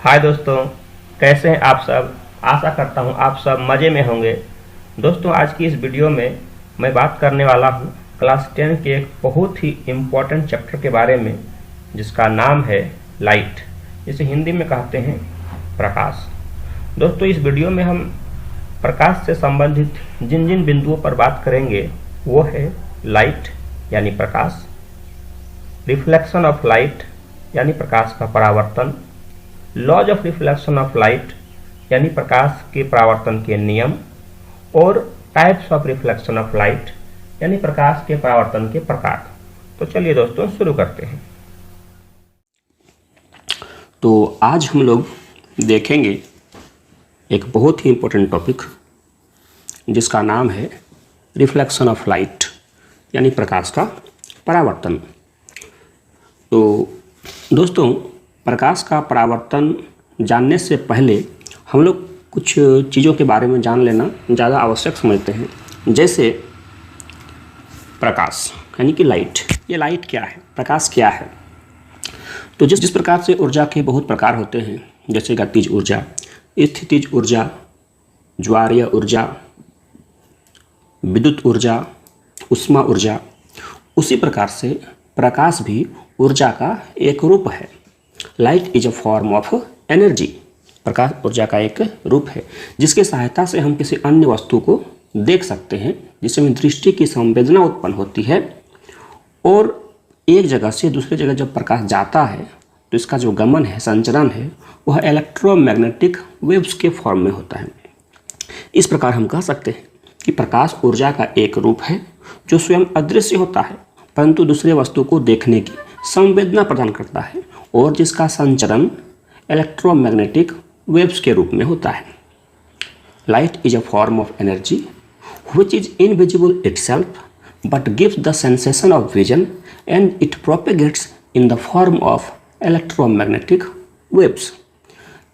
हाय दोस्तों, कैसे हैं आप सब। आशा करता हूं आप सब मज़े में होंगे। दोस्तों, आज की इस वीडियो में मैं बात करने वाला हूं क्लास 10 के एक बहुत ही इम्पोर्टेंट चैप्टर के बारे में, जिसका नाम है लाइट, जिसे हिंदी में कहते हैं प्रकाश। दोस्तों, इस वीडियो में हम प्रकाश से संबंधित जिन जिन बिंदुओं पर बात करेंगे वो है लाइट यानी प्रकाश, रिफ्लेक्शन ऑफ लाइट यानी प्रकाश का परावर्तन, laws of reflection of light यानी प्रकाश के परावर्तन के नियम, और types of reflection of light यानी प्रकाश के परावर्तन के प्रकार। तो चलिए दोस्तों शुरू करते हैं। तो आज हम लोग देखेंगे एक बहुत ही इम्पोर्टेंट टॉपिक जिसका नाम है रिफ्लेक्शन ऑफ लाइट यानी प्रकाश का परावर्तन। तो दोस्तों, प्रकाश का परावर्तन जानने से पहले हम लोग कुछ चीज़ों के बारे में जान लेना ज़्यादा आवश्यक समझते हैं। जैसे प्रकाश यानी कि लाइट। ये लाइट क्या है, प्रकाश क्या है? तो जिस प्रकार से ऊर्जा के बहुत प्रकार होते हैं, जैसे गतिज ऊर्जा, स्थितिज ऊर्जा, ज्वारीय ऊर्जा, विद्युत ऊर्जा, ऊष्मा ऊर्जा, उसी प्रकार से प्रकाश भी ऊर्जा का एक रूप है। Light is a form of energy. प्रकाश ऊर्जा का एक रूप है जिसके सहायता से हम किसी अन्य वस्तु को देख सकते हैं, जिसमें दृष्टि की संवेदना उत्पन्न होती है। और एक जगह से दूसरी जगह जब प्रकाश जाता है तो इसका जो गमन है, संचरण है, वह इलेक्ट्रोमैग्नेटिक वेव्स के फॉर्म में होता है। इस प्रकार हम कह सकते हैं कि प्रकाश ऊर्जा का एक रूप है जो स्वयं अदृश्य होता है परंतु दूसरे वस्तु को देखने की संवेदना प्रदान करता है और जिसका संचरण इलेक्ट्रोमैग्नेटिक वेव्स के रूप में होता है। Light is a form of energy which is invisible itself but gives the sensation of vision and it propagates in the form of electromagnetic waves.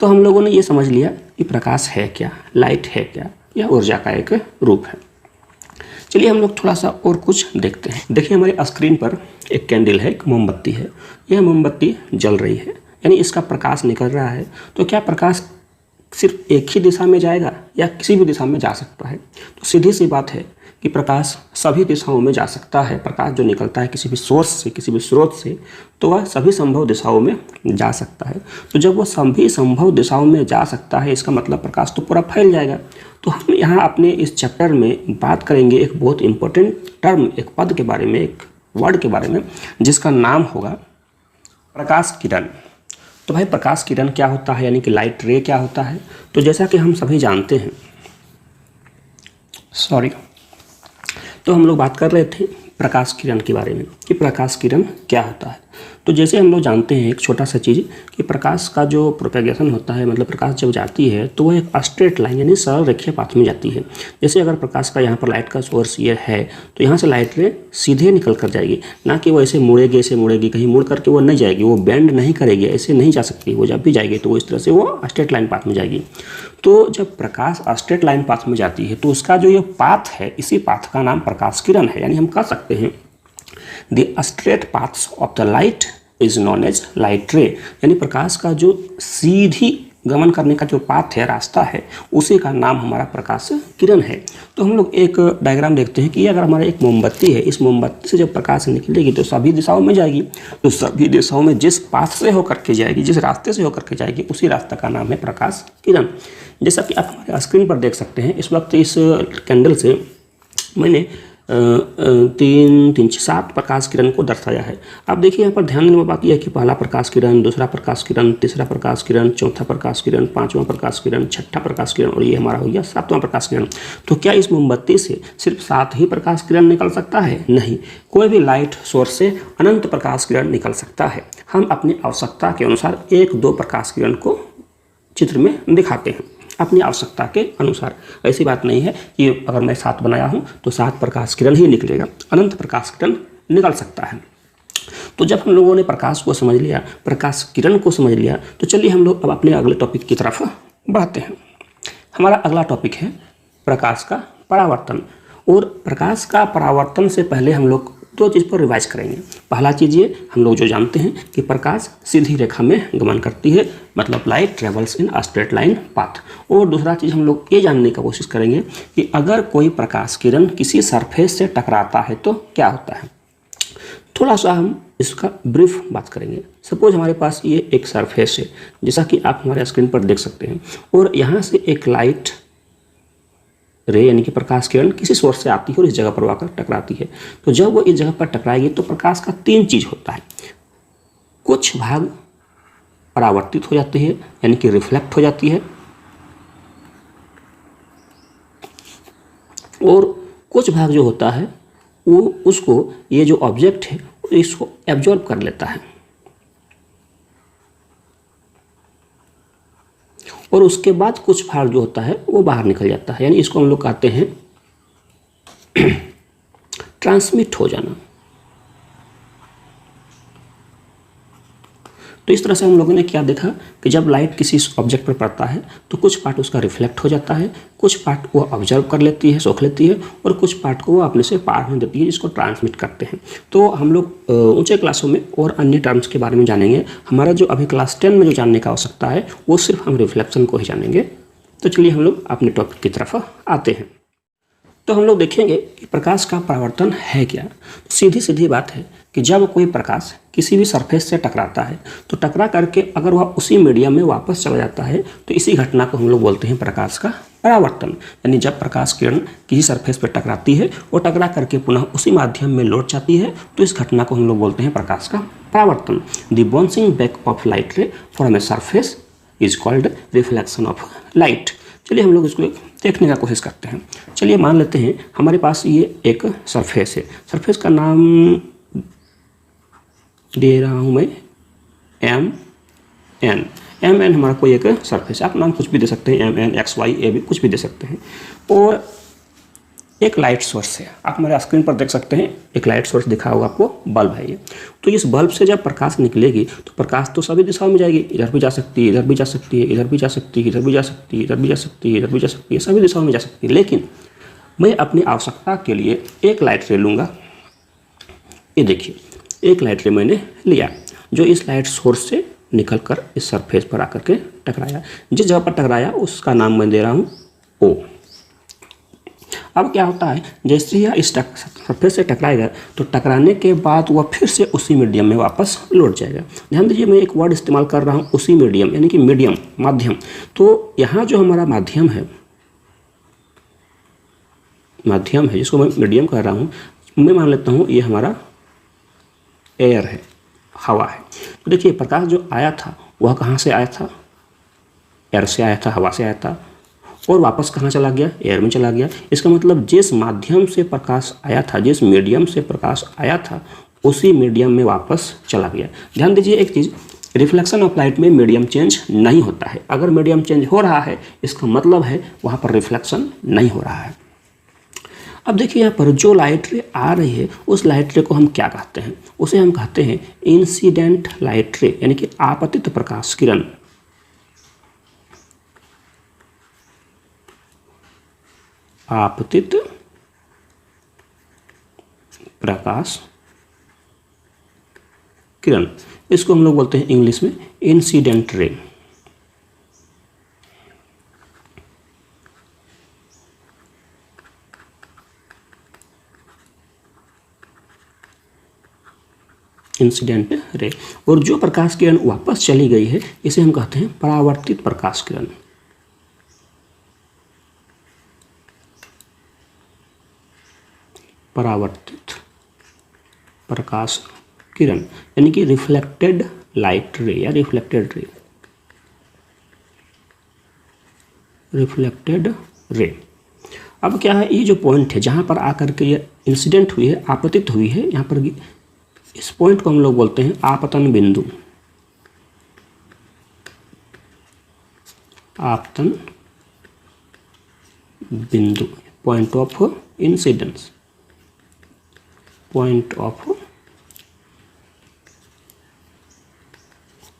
तो हम लोगों ने ये समझ लिया कि प्रकाश है क्या, लाइट है क्या, यह ऊर्जा का एक रूप है। चलिए हम लोग थोड़ा सा और कुछ देखते हैं। देखिए, हमारे स्क्रीन पर एक कैंडल है, एक मोमबत्ती है। यह मोमबत्ती जल रही है, यानी इसका प्रकाश निकल रहा है। तो क्या प्रकाश सिर्फ एक ही दिशा में जाएगा या किसी भी दिशा में जा सकता है? तो सीधी सी बात है कि प्रकाश सभी दिशाओं में जा सकता है। प्रकाश जो निकलता है किसी भी सोर्स से, किसी भी स्रोत से, तो वह सभी संभव दिशाओं में जा सकता है। तो जब वह सभी संभव दिशाओं में जा सकता है, इसका मतलब प्रकाश तो पूरा फैल जाएगा। तो हम यहाँ अपने इस चैप्टर में बात करेंगे एक बहुत इंपॉर्टेंट टर्म, एक पद के बारे में, एक वर्ड के बारे में, जिसका नाम होगा प्रकाश किरण। तो भाई, प्रकाश किरण क्या होता है, यानी कि लाइट रे क्या होता है? तो जैसा कि हम सभी जानते हैं, तो हम लोग बात कर रहे थे प्रकाश किरण के बारे में कि प्रकाश किरण क्या होता है। तो जैसे हम लोग जानते हैं एक छोटा सा चीज़ कि प्रकाश का जो प्रोपेगेशन होता है, मतलब प्रकाश जब जाती है तो वह एक स्ट्रेट लाइन यानी सरल रेखीय पाथ में जाती है। जैसे अगर प्रकाश का यहाँ पर लाइट का सोर्स ये है तो यहाँ से लाइट रे सीधे निकल कर जाएगी, ना कि वो ऐसे मुड़ेगी, कहीं मुड़ करके वो नहीं जाएगी, वो बेंड नहीं करेगी, ऐसे नहीं जा सकती। वो जब भी जाएगी तो वो इस तरह से वो स्ट्रेट लाइन पाथ में जाएगी। तो जब प्रकाश स्ट्रेट लाइन पाथ में जाती है तो उसका जो ये पाथ है, इसी पाथ का नाम प्रकाश किरण है। यानी हम कह सकते हैं the straight paths of the light is known as light ray. यानी प्रकाश का जो सीधी गमन करने का जो पाथ है, रास्ता है, उसी का नाम हमारा प्रकाश किरण है। तो हम लोग एक डायग्राम देखते हैं कि अगर हमारा एक मोमबत्ती है, इस मोमबत्ती से जब प्रकाश निकलेगी तो सभी दिशाओं में जाएगी। तो सभी दिशाओं में जिस पाथ से होकर के जाएगी, जिस रास्ते से होकर के जाएगी, उसी रास्ते का नाम है प्रकाश किरण। जैसा कि आप हमारे स्क्रीन पर देख सकते हैं, इस वक्त इस कैंडल से मैंने 7 प्रकाश किरण को दर्शाया है। आप देखिए यहाँ पर ध्यान देने वाली बात यह है कि पहला प्रकाश किरण, दूसरा प्रकाश किरण, तीसरा प्रकाश किरण, चौथा प्रकाश किरण, पांचवा प्रकाश किरण, छठा प्रकाश किरण, और ये हमारा हो गया 7वां प्रकाश किरण। तो क्या इस मोमबत्ती से सिर्फ 7 ही प्रकाश किरण निकल सकता है? नहीं, कोई भी लाइट सोर्स से अनंत प्रकाश किरण निकल सकता है। हम अपनी आवश्यकता के अनुसार 1-2 प्रकाश किरण को चित्र में दिखाते हैं, अपनी आवश्यकता के अनुसार। ऐसी बात नहीं है कि अगर मैं 7 बनाया हूँ तो 7 प्रकाश किरण ही निकलेगा, अनंत प्रकाश किरण निकल सकता है। तो जब हम लोगों ने प्रकाश को समझ लिया, प्रकाश किरण को समझ लिया, तो चलिए हम लोग अब अपने अगले टॉपिक की तरफ बढ़ते हैं। हमारा अगला टॉपिक है प्रकाश का परावर्तन। और प्रकाश का परावर्तन से पहले हम लोग दो चीज़ पर रिवाइज करेंगे। पहला चीज़ ये हम लोग जो जानते हैं कि प्रकाश सीधी रेखा में गमन करती है, मतलब light travels in a straight line path. और दूसरा चीज़ हम लोग ये जानने की कोशिश करेंगे कि अगर कोई प्रकाश किरण किसी सरफेस से टकराता है तो क्या होता है। थोड़ा सा हम इसका ब्रीफ बात करेंगे। सपोज हमारे पास ये एक सरफेस है, जैसा कि आप हमारे स्क्रीन पर देख सकते हैं, और यहाँ से एक लाइट रे यानी कि प्रकाश किरण किसी सोर्स से आती है और इस जगह पर आकर टकराती है। तो जब वो इस जगह पर टकराएगी तो प्रकाश का तीन चीज़ होता है। कुछ भाग परावर्तित हो जाती है यानी कि रिफ्लेक्ट हो जाती है, और कुछ भाग जो होता है वो उसको ये जो ऑब्जेक्ट है इसको एब्जॉर्ब कर लेता है, और उसके बाद कुछ भाग जो होता है वो बाहर निकल जाता है, यानी इसको हम लोग कहते हैं ट्रांसमिट हो जाना। तो इस तरह से हम लोगों ने क्या देखा कि जब लाइट किसी ऑब्जेक्ट पर पड़ता है तो कुछ पार्ट उसका रिफ्लेक्ट हो जाता है, कुछ पार्ट वो ऑब्जर्व कर लेती है, सोख लेती है, और कुछ पार्ट को वो अपने से पार होने देती है, जिसको ट्रांसमिट करते हैं। तो हम लोग ऊंचे क्लासों में और अन्य टर्म्स के बारे में जानेंगे। हमारा जो अभी क्लास 10 में जो जानने का आवश्यकता है वो सिर्फ हम रिफ्लेक्शन को ही जानेंगे। तो चलिए हम लोग अपने टॉपिक की तरफ आते हैं। तो हम लोग देखेंगे कि प्रकाश का परावर्तन है क्या। सीधी सीधी बात है कि जब कोई प्रकाश किसी भी सरफेस से टकराता है तो टकरा करके अगर वह उसी मीडियम में वापस चला जाता है तो इसी घटना को हम लोग बोलते हैं प्रकाश का परावर्तन। यानी जब प्रकाश किरण किसी सरफेस पर टकराती है और टकरा करके पुनः उसी माध्यम में लौट जाती है तो इस घटना को हम लोग बोलते हैं प्रकाश का परावर्तन। The bouncing back of light रे from a surface is called reflection of light. चलिए हम लोग इसको देखने का कोशिश करते हैं। चलिए मान लेते हैं हमारे पास ये एक सरफेस है। सरफेस का नाम दे रहा हूँ मैं एम एन हमारा कोई एक सरफेस है। आप नाम कुछ भी दे सकते हैं, MN XY A भी कुछ भी दे सकते हैं। और एक लाइट सोर्स है, आप हमारे स्क्रीन पर देख सकते हैं एक लाइट सोर्स दिखा होगा आपको, बल्ब है ये। तो इस बल्ब से जब प्रकाश निकलेगी तो प्रकाश तो सभी दिशाओं में जाएगी, इधर भी जा सकती है, इधर भी जा सकती है, इधर भी जा सकती है, इधर भी जा सकती है, इधर भी जा सकती है, इधर भी जा सकती है, सभी दिशाओं में जा सकती है। लेकिन मैं अपनी आवश्यकता के लिए एक लाइट रे लूँगा। ये देखिए एक लाइट रे मैंने लिया जो इस लाइट सोर्स से निकल कर इस सरफेस पर आकर के टकराया। जिस जगह पर टकराया उसका नाम मैं दे रहा हूँ O। अब क्या होता है, जैसे ही इस सरफेस से टकराएगा तो टकराने के बाद वह फिर से उसी मीडियम में वापस लौट जाएगा। ध्यान दीजिए मैं एक वर्ड इस्तेमाल कर रहा हूँ उसी मीडियम, यानी कि मीडियम, माध्यम। तो यहाँ जो हमारा माध्यम है जिसको मैं मीडियम कह रहा हूँ, मैं मान लेता हूँ ये हमारा एयर है, हवा है। तो देखिए प्रकाश जो आया था वह कहाँ से आया था, एयर से आया था, हवा से आया था, और वापस कहाँ चला गया, एयर में चला गया। इसका मतलब जिस माध्यम से प्रकाश आया था, जिस मीडियम से प्रकाश आया था, उसी मीडियम में वापस चला गया। ध्यान दीजिए एक चीज़, रिफ्लेक्शन ऑफ लाइट में मीडियम चेंज नहीं होता है। अगर मीडियम चेंज हो रहा है इसका मतलब है वहाँ पर रिफ्लेक्शन नहीं हो रहा है। अब देखिए यहाँ पर जो लाइट रे आ रही है उस लाइट रे को हम क्या कहते हैं, उसे हम कहते हैं इंसिडेंट लाइट रे, यानी कि आपतित प्रकाश किरण। आपतित प्रकाश किरण, इसको हम लोग बोलते हैं इंग्लिश में इंसिडेंट रे। Incident ray. और जो प्रकाश किरण वापस चली गई है इसे हम कहते हैं परावर्तित प्रकाश किरण। परावर्तित प्रकाश किरण यानी कि रिफ्लेक्टेड लाइट रे या रिफ्लेक्टेड रे। Reflected ray. अब क्या है, ये जो पॉइंट है जहाँ पर आकर के ये इंसिडेंट हुई है, आपतित हुई है, यहाँ पर इस पॉइंट को हम लोग बोलते हैं आपतन बिंदु। आपतन बिंदु, point of incidence, point of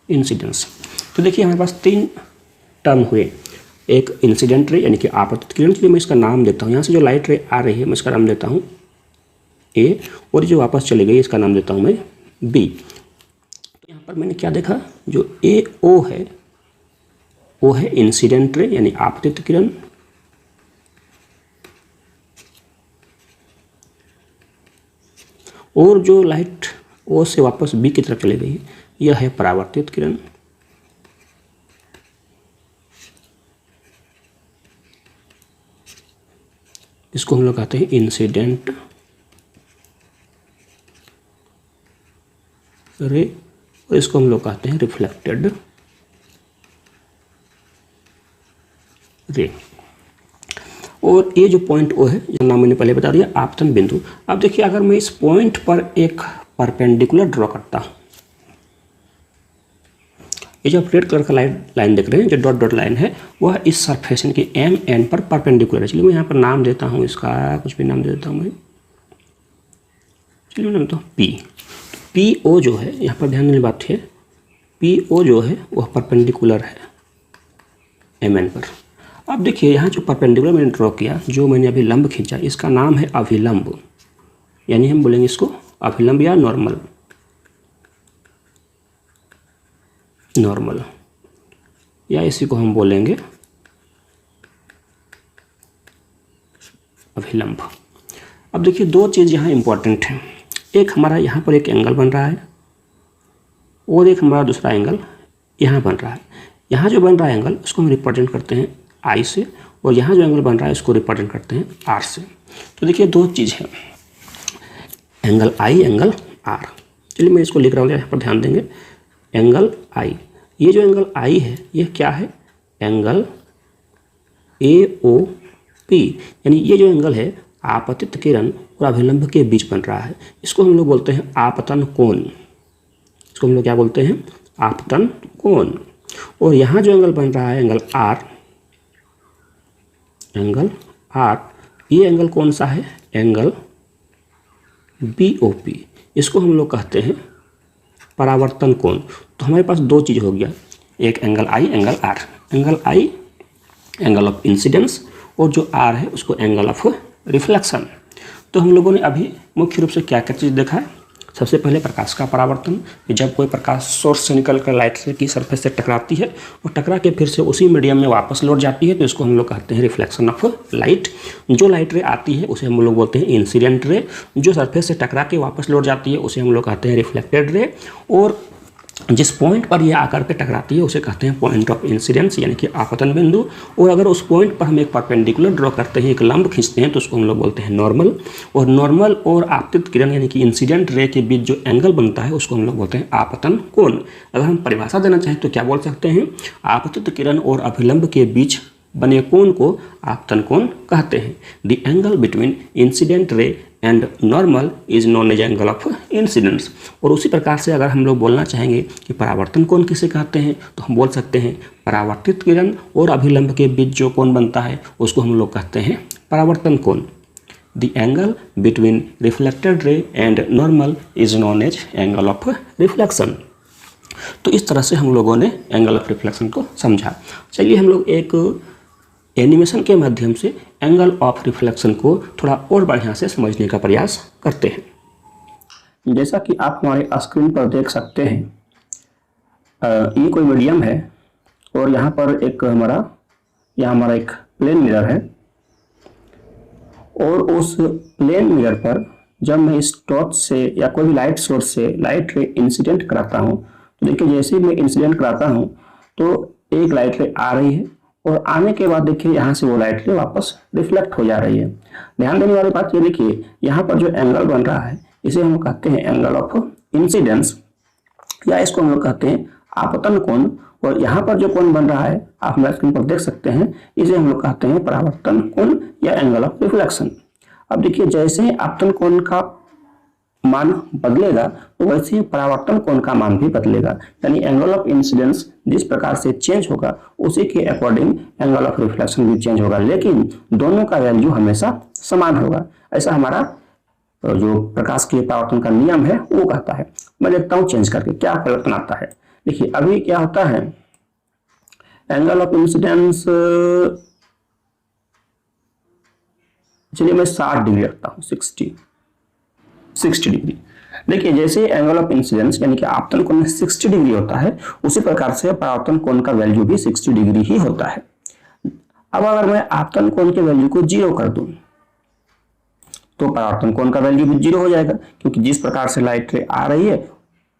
incidence. तो देखिए हमारे पास तीन टर्म हुए, एक इंसिडेंट रे यानी कि आपतित किरण, चलिए मैं इसका नाम देता हूँ। यहाँ से जो लाइट रे आ रही है मैं इसका नाम देता हूँ ए, और जो वापस चली गई इसका नाम देता हूँ मैं बी। तो यहाँ पर मैंने क्या देखा, जो ए ओ है वो है इंसिडेंट रे यानी आपतित किरण, और जो लाइट ओ से वापस बी की तरफ चली गई यह है परावर्तित किरण। इसको हम लोग कहते हैं इंसिडेंट रे, और इसको हम लोग कहते हैं रिफ्लेक्टेड रे। और ये जो पॉइंट ओ है, जो नाम मैंने पहले बता दिया, आपतन बिंदु। अब देखिए अगर मैं इस पॉइंट पर एक परपेंडिकुलर ड्रॉ करता हूं, ये जो आप रेड कलर का लाइन देख रहे हैं, जो डॉट डॉट लाइन है, वह इस सरफेस की एम एन पर परपेंडिकुलर है। चलिए मैं यहाँ पर नाम देता हूँ इसका, कुछ भी नाम दे देता हूँ मैं, चलिए नाम देता हूँ पी। पी ओ जो है, यहाँ पर ध्यान देने वाली बात है, पी ओ जो है वह परपेंडिकुलर है एम एन पर। अब देखिए यहाँ जो परपेंडिकुलर मैंने ड्रॉ किया, जो मैंने अभी लंब खींचा, इसका नाम है अभिलंब, यानी हम बोलेंगे इसको अभिलंब या नॉर्मल, नॉर्मल, या इसी को हम बोलेंगे अभिलंब। अब देखिए दो चीज़ यहाँ इंपॉर्टेंट है, एक हमारा यहाँ पर एक एंगल बन रहा है और एक हमारा दूसरा एंगल यहाँ बन रहा है। यहाँ जो बन रहा है एंगल, उसको हम रिप्रेजेंट करते हैं आई से, और यहाँ जो एंगल बन रहा है इसको रिप्रेजेंट करते हैं आर से। तो देखिए दो चीज़ है, एंगल आई, एंगल आर। चलिए मैं इसको लिख रहा हूँ, यहाँ पर ध्यान देंगे, एंगल आई, ये जो एंगल आई है ये क्या है, एंगल ए ओ पी, यानी ये जो एंगल है आपतित किरण और अभिलंब के बीच बन रहा है। इसको हम लोग बोलते हैं आपतन कोण, इसको हम लोग क्या बोलते हैं, आपतन कोण। और यहाँ जो एंगल बन रहा है एंगल आर, एंगल आर, ये एंगल कौन सा है, एंगल बी ओ पी, इसको हम लोग कहते हैं परावर्तन कोण। तो हमारे पास दो चीज़ हो गया, एक angle I, angle R. Angle I angle of incidence, और जो आर है उसको एंगल ऑफ रिफ्लेक्शन। तो हम लोगों ने अभी मुख्य रूप से क्या क्या चीज़ देखा है। सबसे पहले प्रकाश का परावर्तन, जब कोई प्रकाश सोर्स से निकलकर लाइट की सरफेस से टकराती है और टकरा के फिर से उसी मीडियम में वापस लौट जाती है, तो इसको हम लोग कहते हैं रिफ्लेक्शन ऑफ लाइट। जो लाइट रे आती है उसे हम लोग बोलते हैं इंसिडेंट रे, जो सरफेस से टकरा के वापस लौट जाती है उसे हम लोग कहते हैं रिफ्लेक्टेड रे, और जिस पॉइंट पर यह आकर के टकराती है उसे कहते हैं पॉइंट ऑफ इंसिडेंस यानी कि आपतन बिंदु। और अगर उस पॉइंट पर हम एक परपेंडिकुलर ड्रॉ करते हैं, एक लंब खींचते हैं, तो उसको हम लोग बोलते हैं नॉर्मल। और नॉर्मल और आपतित किरण यानी कि इंसिडेंट रे के बीच जो एंगल बनता है उसको हम लोग बोलते हैं आपतन कोण। अगर हम परिभाषा देना चाहें तो क्या बोल सकते हैं, आपतित किरण और अभिलंब के बीच बने कोण को आपतन कोण कहते हैं। The angle between incident ray and normal is known as angle of incidence. और उसी प्रकार से अगर हम लोग बोलना चाहेंगे कि परावर्तन कोण किसे कहते हैं, तो हम बोल सकते हैं परावर्तित किरण और अभिलंब के बीच जो कोण बनता है उसको हम लोग कहते हैं परावर्तन कोण। The angle between reflected ray and normal is known as angle of reflection. तो इस तरह से हम लोगों ने एंगल ऑफ रिफ्लेक्शन को समझा। चलिए हम लोग एक एनिमेशन के माध्यम से एंगल ऑफ रिफ्लेक्शन को थोड़ा और बढ़िया से समझने का प्रयास करते हैं। जैसा कि आप हमारे स्क्रीन पर देख सकते हैं, ये कोई मीडियम है और यहाँ पर एक हमारा एक प्लेन मिरर है, और उस प्लेन मिरर पर जब मैं इस टॉर्च से या कोई भी लाइट सोर्स से लाइट रे इंसिडेंट कराता हूँ, तो देखिए जैसे ही मैं इंसिडेंट कराता हूँ तो एक लाइट रे आ रही है, और आने के बाद देखिए यहाँ से वो लाइट रे वापस रिफ्लेक्ट हो जा रही है। ध्यान देने वाली बात ये देखिए, यहाँ पर जो एंगल बन रहा है इसे हम कहते हैं एंगल ऑफ इंसिडेंस, या इसको हम लोग कहते हैं आपतन कोण। और यहाँ पर जो कोण बन रहा है आप हमारे स्क्रीन पर देख सकते हैं, इसे हम लोग कहते हैं परावर्तन कोण या एंगल ऑफ रिफ्लेक्शन। अब देखिए जैसे ही आपतन कोण का मान बदलेगा तो वैसे ही परावर्तन कोण का मान भी बदलेगा, यानी एंगल ऑफ इंसिडेंस जिस प्रकार से चेंज होगा उसी के अकॉर्डिंग एंगल ऑफ रिफ्लेक्शन भी चेंज होगा, लेकिन दोनों का वैल्यू हमेशा समान होगा। ऐसा हमारा जो प्रकाश के परावर्तन का नियम है वो कहता है। मैं देखता हूँ चेंज करके क्या परिवर्तन आता है। देखिए अभी क्या होता है, एंगल ऑफ इंसिडेंस, चलिए मैं 60 डिग्री रखता हूँ, 60, 60 डिग्री। देखिए जैसे एंगल ऑफ इंसिडेंस यानी कि आपतन कोण में 60 डिग्री होता है, उसी प्रकार से परावर्तन कोण का वैल्यू भी 60 डिग्री ही होता है। अब अगर मैं आपतन कोण के वैल्यू को 0 कर दूं तो परावर्तन कोण का वैल्यू भी 0 हो जाएगा, क्योंकि जिस प्रकार से लाइट रे आ रही है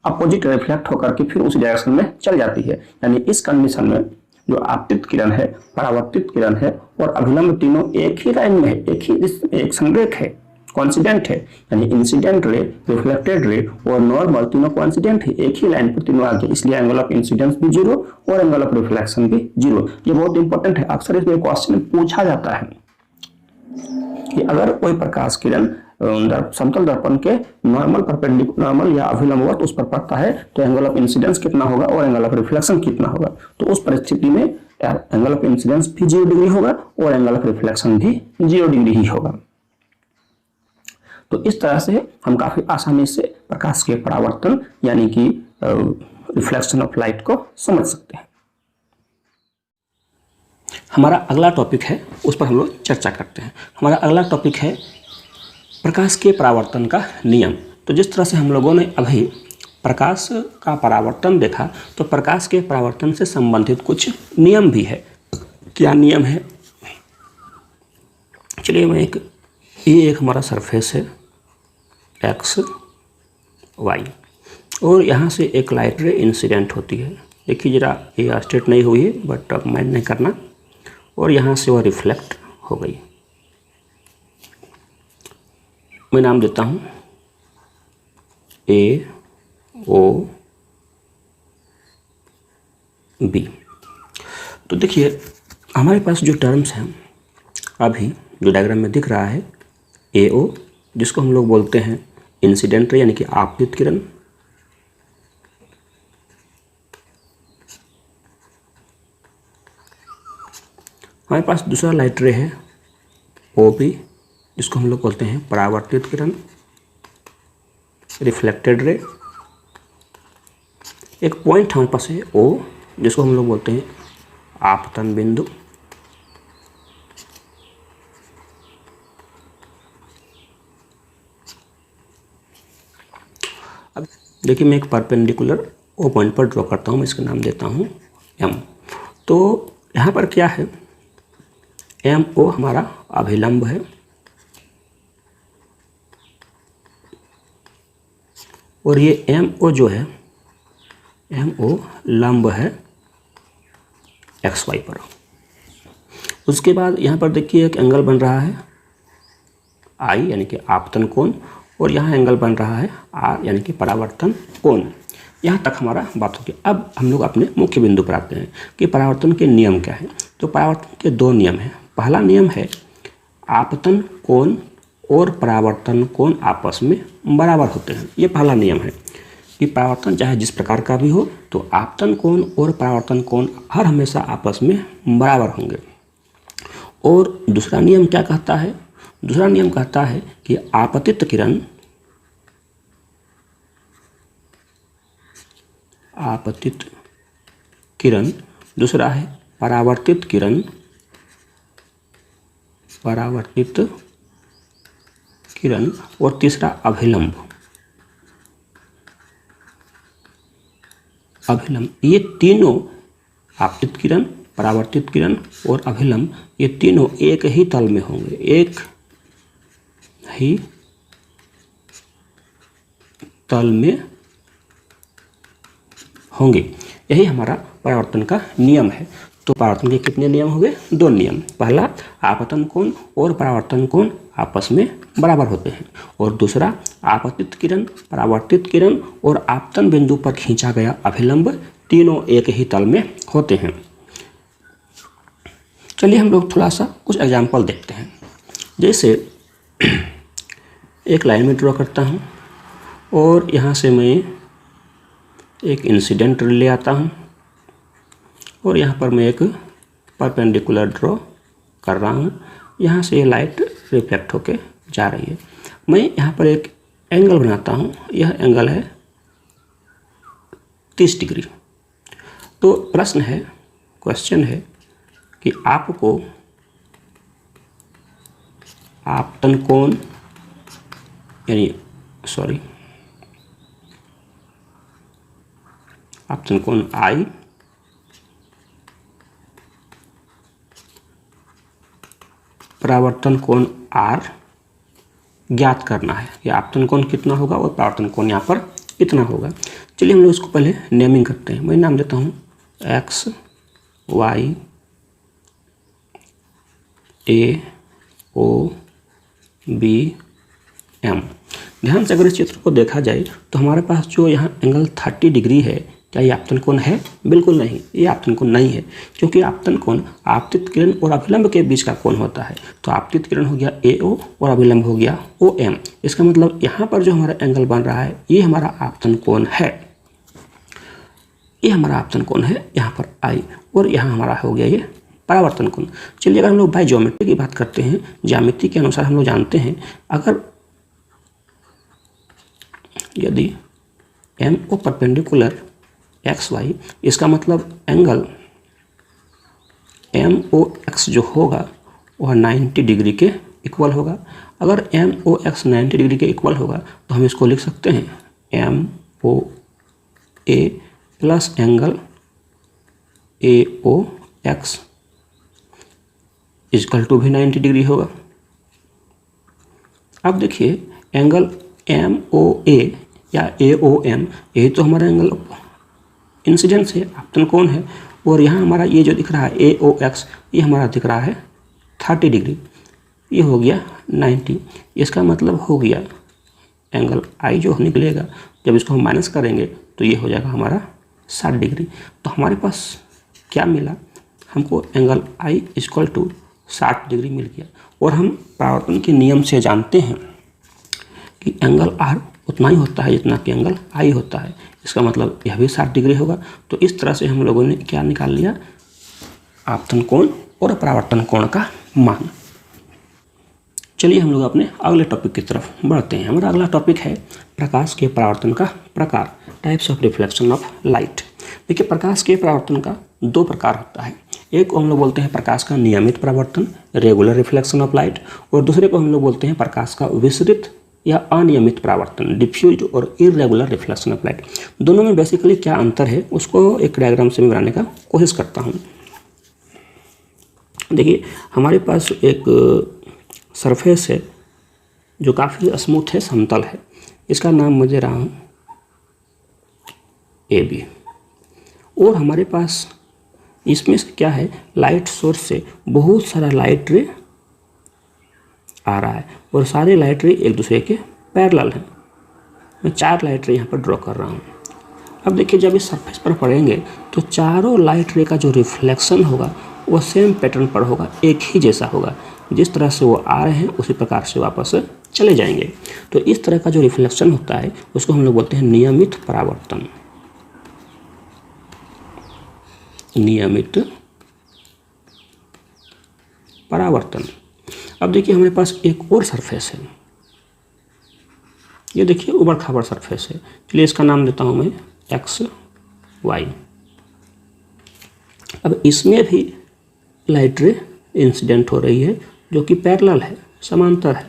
अपोजिट रिफ्लेक्ट होकर के फिर उसी डायरेक्शन में चल जाती है। यानी इस कंडीशन में जो आपतित किरण है, परावर्तित किरण है और अभिलंब तीनों एक ही लाइन में है, एक संरेख है, कोइंसिडेंट है। यानी इंसिडेंट रे, रिफ्लेक्टेड रे और नॉर्मल तीनों कोइंसिडेंट है, एक ही लाइन पर तीनों आगे, इसलिए एंगल ऑफ इंसिडेंस भी 0 और एंगल ऑफ रिफ्लेक्शन भी 0। ये बहुत इंपॉर्टेंट है, अक्सर इसमें क्वेश्चन पूछा जाता है कि अगर कोई प्रकाश किरण समतल दर्पण के नॉर्मल या अभिलंबवत उस पर पड़ता है तो एंगल ऑफ इंसिडेंस कितना होगा और एंगल ऑफ रिफ्लेक्शन कितना होगा। तो उस परिस्थिति में एंगल ऑफ इंसिडेंस भी 0 डिग्री होगा और एंगल ऑफ रिफ्लेक्शन भी 0 डिग्री ही होगा। तो इस तरह से हम काफी आसानी से प्रकाश के परावर्तन यानी कि रिफ्लेक्शन ऑफ लाइट को समझ सकते हैं। हमारा अगला टॉपिक है, उस पर हम लोग चर्चा करते हैं। हमारा अगला टॉपिक है प्रकाश के परावर्तन का नियम। तो जिस तरह से हम लोगों ने अभी प्रकाश का परावर्तन देखा, तो प्रकाश के परावर्तन से संबंधित कुछ नियम भी है। क्या नियम है? चलिए ये एक हमारा सरफेस है एक्स वाई और यहाँ से एक लाइट रे इंसिडेंट होती है। देखिए जरा ये स्ट्रेट नहीं हुई है, बट अब माइंड नहीं करना। और यहाँ से वह रिफ्लेक्ट हो गई। मैं नाम देता हूँ ए ओ बी। तो देखिए हमारे पास जो टर्म्स हैं अभी जो डायग्राम में दिख रहा है, ए ओ जिसको हम लोग बोलते हैं इंसिडेंट रे यानी कि आपतित किरण, हमारे पास दूसरा लाइट रे है ओ बी जिसको हम लोग बोलते हैं परावर्तित किरण, रिफ्लेक्टेड रे। एक पॉइंट हमारे पास है ओ जिसको हम लोग बोलते हैं आपतन बिंदु। अब देखिए मैं एक परपेंडिकुलर ओ पॉइंट पर ड्रॉ करता हूँ, मैं इसका नाम देता हूँ एम। तो यहाँ पर क्या है, एम ओ हमारा अभिलंब है और ये एम ओ जो है एम ओ लंब है एक्स वाई पर। उसके बाद यहाँ पर देखिए एक एंगल बन रहा है आई यानी कि आपतन कोण और यहाँ एंगल बन रहा है आर यानी कि परावर्तन कोण। यहाँ तक हमारा बात होगी। अब हम लोग अपने मुख्य बिंदु पर आते हैं कि परावर्तन के नियम क्या है। तो परावर्तन के दो नियम हैं। पहला नियम है आपतन कोण और परावर्तन कोण आपस में बराबर होते हैं। ये पहला नियम है कि परावर्तन चाहे जिस प्रकार का भी हो तो आपतन कोण और परावर्तन कोण हर हमेशा आपस में बराबर होंगे। और दूसरा नियम क्या कहता है? दूसरा नियम कहता है कि आपतित किरण, दूसरा है परावर्तित किरण और तीसरा अभिलंब। ये तीनों आपतित किरण, परावर्तित किरण और अभिलंब ये तीनों एक ही तल में होंगे, एक ही तल में होंगे। यही हमारा परावर्तन का नियम है। तो परावर्तन के कितने नियम हो गए? दो नियम। पहला आपतन कोण और परावर्तन कोण आपस में बराबर होते हैं और दूसरा आपतित किरण, परावर्तित किरण और आपतन बिंदु पर खींचा गया अभिलंब तीनों एक ही तल में होते हैं। चलिए हम लोग थोड़ा सा कुछ एग्जाम्पल देखते हैं। जैसे एक लाइन में ड्रॉ करता हूँ और यहाँ से मैं एक इंसिडेंट ले आता हूँ और यहाँ पर मैं एक परपेंडिकुलर ड्रॉ कर रहा हूँ। यहाँ से ये लाइट रिफ्लेक्ट होके जा रही है। मैं यहाँ पर एक एंगल बनाता हूँ, यह एंगल है 30 डिग्री। तो क्वेश्चन है कि आपको आपतन कोण यानी आपतन कोण I परावर्तन कोण R ज्ञात करना है। या आपतन कोण कितना होगा और परावर्तन कोण यहाँ पर इतना होगा। चलिए हम लोग इसको पहले नेमिंग करते हैं। मैं नाम देता हूँ X Y A O B M। ध्यान से अगर इस चित्र को देखा जाए तो हमारे पास जो यहाँ एंगल 30 डिग्री है, क्या ये आपतन कोण है? बिल्कुल नहीं, ये आपतन कोण नहीं है, क्योंकि आपतन कोण आपतित किरण और अभिलंब के बीच का कोण होता है। तो आपतित किरण हो गया AO और अभिलंब हो गया OM। इसका मतलब यहाँ पर जो हमारा एंगल बन रहा है ये हमारा आपतन कोण है, ये हमारा आपतन कोण है यहाँ पर I, और यहाँ हमारा हो गया ये परावर्तन कोण। चलिए अगर हम लोग बाय ज्योमेट्री की बात करते हैं, ज्यामिति के अनुसार हम लोग जानते हैं अगर यदि MO परपेंडिकुलर XY, इसका मतलब एंगल MOX जो होगा वह 90 डिग्री के इक्वल होगा। अगर MOX 90 डिग्री के इक्वल होगा तो हम इसको लिख सकते हैं MOA plus angle AOX equal to भी 90 डिग्री होगा। अब देखिए एंगल MOA या AOM, यही तो हमारा एंगल इंसिडेंस है, आपतन कोण है, और यहाँ हमारा ये जो दिख रहा है AOX, ये हमारा दिख रहा है 30 डिग्री, ये हो गया 90। इसका मतलब हो गया एंगल I जो निकलेगा जब इसको हम माइनस करेंगे तो ये हो जाएगा हमारा 60 डिग्री। तो हमारे पास क्या मिला? हमको angle I equal to 60 degree मिल गया। और हम परावर्तन के नियम से जानते हैं कि एंगल R उतना ही होता है जितना कि एंगल I होता है। इसका मतलब यह भी 60 डिग्री होगा। तो इस तरह से हम लोगों ने क्या निकाल लिया? आपतन कोण और परावर्तन कोण का मान। चलिए हम लोग अपने अगले टॉपिक की तरफ बढ़ते हैं। हमारा अगला टॉपिक है प्रकाश के परावर्तन का प्रकार, types of reflection of light. देखिए प्रकाश के परावर्तन का दो प्रकार होता है। एक को हम लोग बोलते हैं प्रकाश का नियमित परावर्तन, रेगुलर रिफ्लेक्शन ऑफ लाइट, और दूसरे को हम लोग बोलते हैं प्रकाश का विसरित या अनियमित परावर्तन, डिफ्यूज और इरेगुलर रिफ्लेक्शन ऑफ लाइट। दोनों में बेसिकली क्या अंतर है उसको एक डायग्राम से मैं बनाने का कोशिश करता हूँ। देखिए हमारे पास एक सरफेस है जो काफ़ी स्मूथ है, समतल है, इसका नाम मैं दे रहा हूँ AB। और हमारे पास इसमें से क्या है, लाइट सोर्स से बहुत सारा लाइट रे आ रहा है और सारे लाइट रे एक दूसरे के पैरेलल हैं। मैं 4 लाइट रे यहाँ पर ड्रॉ कर रहा हूँ। अब देखिए जब इस सरफेस पर पड़ेंगे तो चारों लाइट रे का जो रिफ्लेक्शन होगा वह सेम पैटर्न पर होगा, एक ही जैसा होगा। जिस तरह से वो आ रहे हैं उसी प्रकार से वापस चले जाएंगे। तो इस तरह का जो रिफ्लेक्शन होता है उसको हम लोग बोलते हैं नियमित परावर्तन। नियमित परावर्तन। अब देखिए हमारे पास एक और सरफेस है, ये देखिए उबड़ खाबड़ सरफेस है। चलिए इसका नाम देता हूँ मैं XY। अब इसमें भी लाइट रे इंसिडेंट हो रही है जो कि पैरेलल है, समांतर है।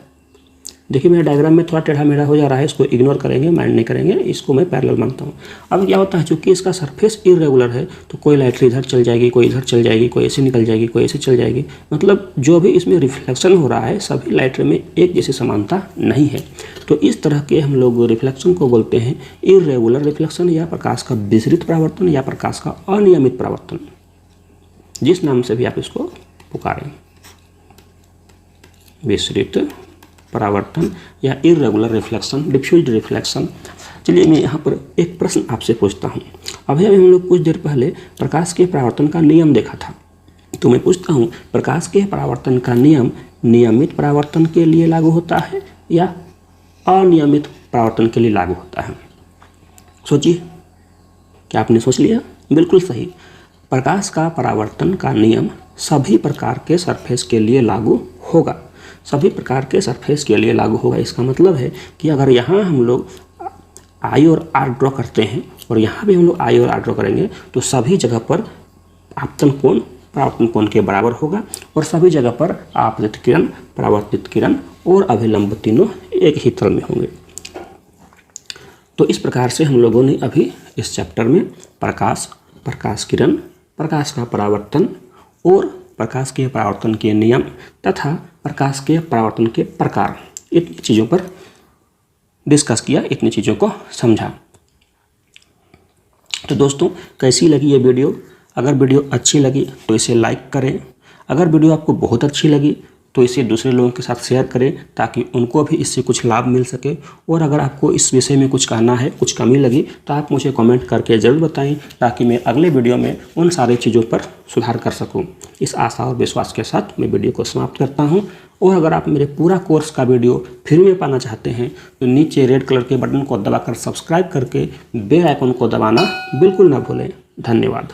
देखिए मेरा डायग्राम में थोड़ा टेढ़ा मेढ़ा हो जा रहा है, इसको इग्नोर करेंगे, माइंड नहीं करेंगे, इसको मैं पैरेलल मानता हूँ। अब क्या होता है, चूंकि इसका सरफेस इरेगुलर है तो कोई लाइट रे इधर चल जाएगी, कोई इधर चल जाएगी, कोई ऐसे निकल जाएगी, कोई ऐसे चल जाएगी। मतलब जो भी इसमें रिफ्लेक्शन हो रहा है सभी लाइट रे में एक जैसी समानता नहीं है। तो इस तरह के हम लोग रिफ्लेक्शन को बोलते हैं इरेगुलर रिफ्लेक्शन, या प्रकाश का विसरित परावर्तन, या प्रकाश का अनियमित परावर्तन, जिस नाम से भी आप इसको पुकारें। विसरित परावर्तन या इरेगुलर रिफ्लेक्शन, डिफ्यूज्ड रिफ्लेक्शन। चलिए मैं यहाँ पर एक प्रश्न आपसे पूछता हूँ। अभी हम लोग कुछ देर पहले प्रकाश के परावर्तन का नियम देखा था, तो मैं पूछता हूँ प्रकाश के परावर्तन का नियम नियमित परावर्तन के लिए लागू होता है या अनियमित परावर्तन के लिए लागू होता है? सोचिए, क्या आपने सोच लिया? बिल्कुल सही। प्रकाश का परावर्तन का नियम सभी प्रकार के सरफेस के लिए लागू होगा, सभी प्रकार के सरफेस के लिए लागू होगा। इसका मतलब है कि अगर यहाँ हम लोग I और R ड्रॉ करते हैं और यहाँ भी हम लोग I और R ड्रॉ करेंगे तो सभी जगह पर आपतन कोण परावर्तन कोण के बराबर होगा और सभी जगह पर आपतित किरण, परावर्तित किरण और अभिलंब तीनों एक ही तल में होंगे। तो इस प्रकार से हम लोगों ने अभी इस चैप्टर में प्रकाश, प्रकाश किरण, प्रकाश का परावर्तन और प्रकाश के परावर्तन के नियम तथा प्रकाश के परावर्तन के प्रकार, इतनी चीज़ों पर डिस्कस किया, इतनी चीज़ों को समझा। तो दोस्तों कैसी लगी ये वीडियो? अगर वीडियो अच्छी लगी तो इसे लाइक करें। अगर वीडियो आपको बहुत अच्छी लगी तो इसे दूसरे लोगों के साथ शेयर करें ताकि उनको भी इससे कुछ लाभ मिल सके। और अगर आपको इस विषय में कुछ कहना है, कुछ कमी लगी तो आप मुझे कमेंट करके ज़रूर बताएं ताकि मैं अगले वीडियो में उन सारी चीज़ों पर सुधार कर सकूं। इस आशा और विश्वास के साथ मैं वीडियो को समाप्त करता हूं। और अगर आप मेरे पूरा कोर्स का वीडियो फ्री में पाना चाहते हैं तो नीचे रेड कलर के बटन को दबाकर सब्सक्राइब करके बेल आइकन को दबाना बिल्कुल ना भूलें। धन्यवाद।